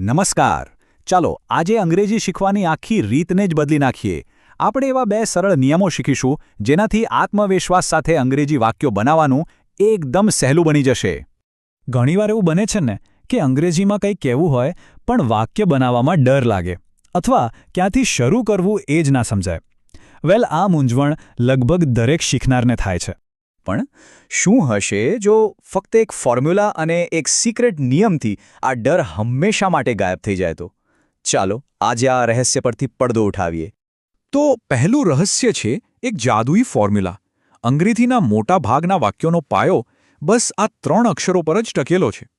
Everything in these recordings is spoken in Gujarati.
નમસ્કાર. ચાલો આજે અંગ્રેજી શીખવાની આખી રીતને જ બદલી નાખીએ. આપણે એવા બે સરળ નિયમો શીખીશું જેનાથી આત્મવિશ્વાસ સાથે અંગ્રેજી વાક્યો બનાવવાનું એકદમ સહેલું બની જશે. ઘણીવાર એવું બને છે ને કે અંગ્રેજીમાં કંઈ કહેવું હોય પણ વાક્ય બનાવવામાં ડર લાગે અથવા ક્યાંથી શરૂ કરવું એ જ ના સમજાય. આ મૂંઝવણ લગભગ દરેક શીખનારને થાય છે. પણ શું હશે જો ફક્ત એક ફોર્મ્યુલા અને એક સિક્રેટ નિયમથી આ ડર હંમેશા માટે ગાયબ થઈ જાય તો? ચાલો આજે આ રહસ્ય પરથી પડદો ઉઠાવીએ. તો પહેલું રહસ્ય છે એક જાદુઈ ફોર્મ્યુલા. અંગ્રેજીના મોટા ભાગના વાક્યોનો પાયો બસ આ 3 અક્ષરો પર જ ટકેલો છે.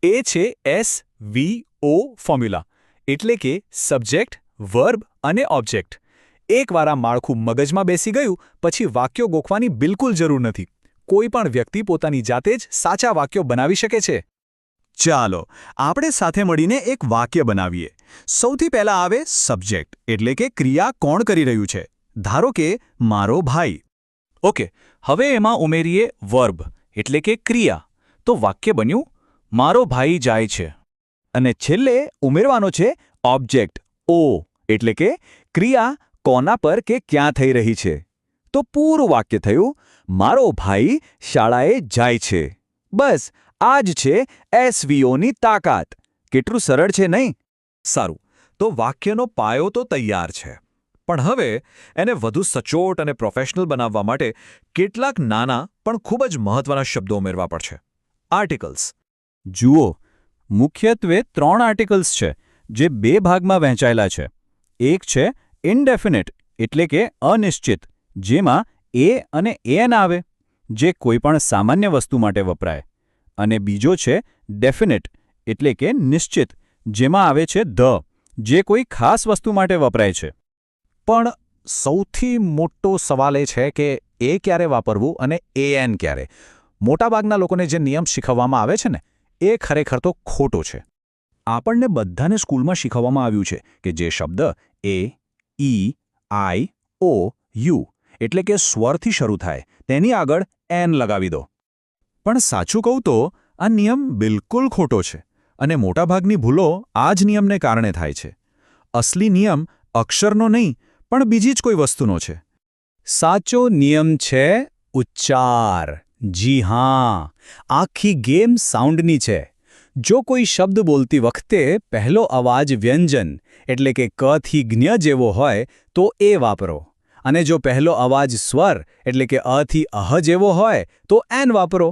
એ છે SVO ફોર્મ્યુલા, એટલે કે સબ્જેક્ટ, વર્બ અને ઓબ્જેક્ટ. એકવાર આ માળખું મગજમાં બેસી ગયું પછી વાક્યો ગોખવાની બિલકુલ જરૂર નથી. કોઈ પણ વ્યક્તિ પોતાની જાતે જ સાચા વાક્યો બનાવી શકે છે. ચાલો આપણે સાથે મળીને એક વાક્ય બનાવીએ. સૌથી પહેલા આવે સબ્જેક્ટ, એટલે કે ક્રિયા કોણ કરી રહ્યું છે. ધારો કે મારો ભાઈ. ઓકે, હવે એમાં ઉમેરીએ વર્બ, એટલે કે ક્રિયા. તો વાક્ય બન્યું મારો ભાઈ જાય છે. અને છેલ્લે ઉમેરવાનો છે ઓબ્જેક્ટ O, એટલે કે ક્રિયા કોના પર કે ક્યાં થઈ રહી છે. તો પૂરું વાક્ય થયું મારો ભાઈ શાળાએ જાય છે. બસ આ જ છે SVOની તાકાત. કેટલું સરળ છે નહીં? સારું, તો વાક્યનો પાયો તો તૈયાર છે. પણ હવે એને વધુ સચોટ અને પ્રોફેશનલ બનાવવા માટે કેટલાક નાના પણ ખૂબ જ મહત્વના શબ્દો ઉમેરવા પડશે. આર્ટિકલ્સ. જુઓ, મુખ્યત્વે 3 આર્ટિકલ્સ છે જે 2 ભાગમાં વહેંચાયેલા છે. એક છે ઇનડેફિનિટ, એટલે કે અનિશ્ચિત, જેમાં એ અને એન આવે, જે કોઈપણ સામાન્ય વસ્તુ માટે વપરાય. અને બીજો છે ડેફિનિટ, એટલે કે નિશ્ચિત, જેમાં આવે છે ધ, જે કોઈ ખાસ વસ્તુ માટે વપરાય છે. પણ સૌથી મોટો સવાલ એ છે કે એ ક્યારે વાપરવું અને એન ક્યારે. મોટાભાગના લોકોને જે નિયમ શીખવવામાં આવે છે ને એ ખરેખર તો ખોટો છે. આપણને બધાને સ્કૂલમાં શીખવવામાં આવ્યું છે કે જે શબ્દ એ, ઈ, આઈ, ઓ, યુ એટલે કે સ્વરથી શરૂ થાય તેની આગળ એન લગાવી દો. પણ સાચું કહું તો આ નિયમ બિલકુલ ખોટો છે અને મોટાભાગની ભૂલો આ જ નિયમને કારણે થાય છે. અસલી નિયમ અક્ષરનો નહીં પણ બીજી જ કોઈ વસ્તુનો છે. સાચો નિયમ છે ઉચ્ચાર. જી હા, આખી ગેમ સાઉન્ડની છે. જો કોઈ શબ્દ બોલતી વખતે પહેલો અવાજ વ્યંજન, એટલે કે ક થી જ્ઞ જેવો હોય તો એ વાપરો. અને જો પહેલો અવાજ સ્વર, એટલે કે અ થી અહ જેવો હોય તો એન વાપરો.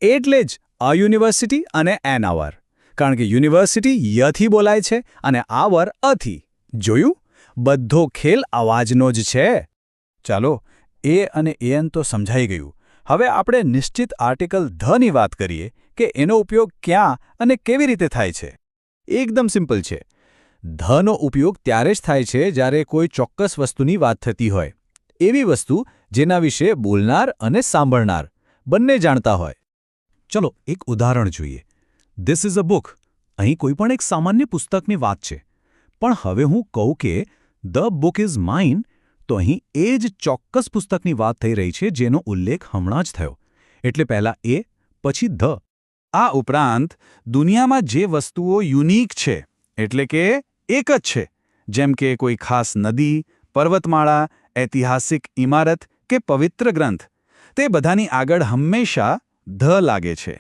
એટલે જ અ યુનિવર્સિટી અને એન આવર. કારણ કે યુનિવર્સિટી યથી બોલાય છે અને આવર અથી. જોયું? બધો ખેલ અવાજનો જ છે. ચાલો, એ અને એન તો સમજાઈ ગયું. હવે આપણે નિશ્ચિત આર્ટિકલ ધની વાત કરીએ કે એનો ઉપયોગ ક્યાં અને કેવી રીતે થાય છે. એકદમ સિમ્પલ છે. ધનો ઉપયોગ ત્યારે જ થાય છે જ્યારે કોઈ ચોક્કસ વસ્તુની વાત થતી હોય. એવી વસ્તુ જેના વિશે બોલનાર અને સાંભળનાર બંને જાણતા હોય. ચલો એક ઉદાહરણ જોઈએ. This is a book. અહીં કોઈ પણ એક સામાન્ય પુસ્તકની વાત છે. પણ હવે હું કહું કે ધ બુક ઇઝ માઇન, તો અહીં એ જ ચોક્કસ પુસ્તકની વાત થઈ રહી છે જેનો ઉલ્લેખ હમણાં જ થયો. એટલે પહેલા એ, પછી ધ. આ ઉપરાંત દુનિયામાં જે વસ્તુઓ યુનિક છે, એટલે કે એક જ છે, જેમ કે કોઈ ખાસ નદી, પર્વતમાળા, ઐતિહાસિક ઇમારત કે પવિત્ર ગ્રંથ, તે બધાની આગળ હંમેશા ધ લાગે છે.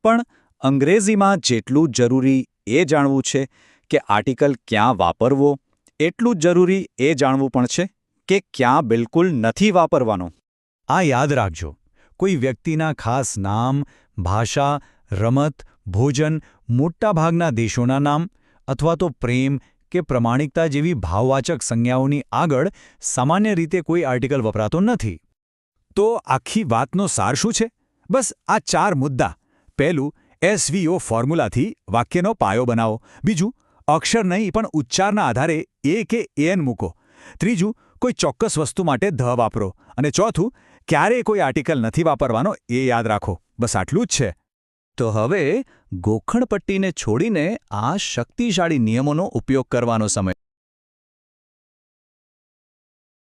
પણ અંગ્રેજીમાં જેટલું જરૂરી એ જાણવું છે કે આર્ટિકલ ક્યાં વાપરવો, એટલું જ જરૂરી એ જાણવું પણ છે કે ક્યાં બિલકુલ નથી વાપરવાનો. આ યાદ રાખજો. કોઈ વ્યક્તિના ખાસ નામ, ભાષા, રમત, ભોજન, મોટાભાગના દેશોના નામ અથવા તો પ્રેમ કે પ્રમાણિકતા જેવી ભાવવાચક સંજ્ઞાઓની આગળ સામાન્ય રીતે કોઈ આર્ટિકલ વપરાતો નથી. તો આખી વાતનો સાર શું છે? બસ આ 4 મુદ્દા. પહેલું, SVO ફોર્મ્યુલાથી વાક્યનો પાયો બનાવો. બીજું, અક્ષર નહીં પણ ઉચ્ચારના આધારે એ કે એન મૂકો. ત્રીજું, કોઈ ચોક્કસ વસ્તુ માટે ધ વાપરો. અને ચોથું, ક્યારેય કોઈ આર્ટિકલ નથી વાપરવાનો એ યાદ રાખો. બસ આટલું જ છે. તો હવે ગોખણપટ્ટીને છોડીને આ શક્તિશાળી નિયમોનો ઉપયોગ કરવાનો સમય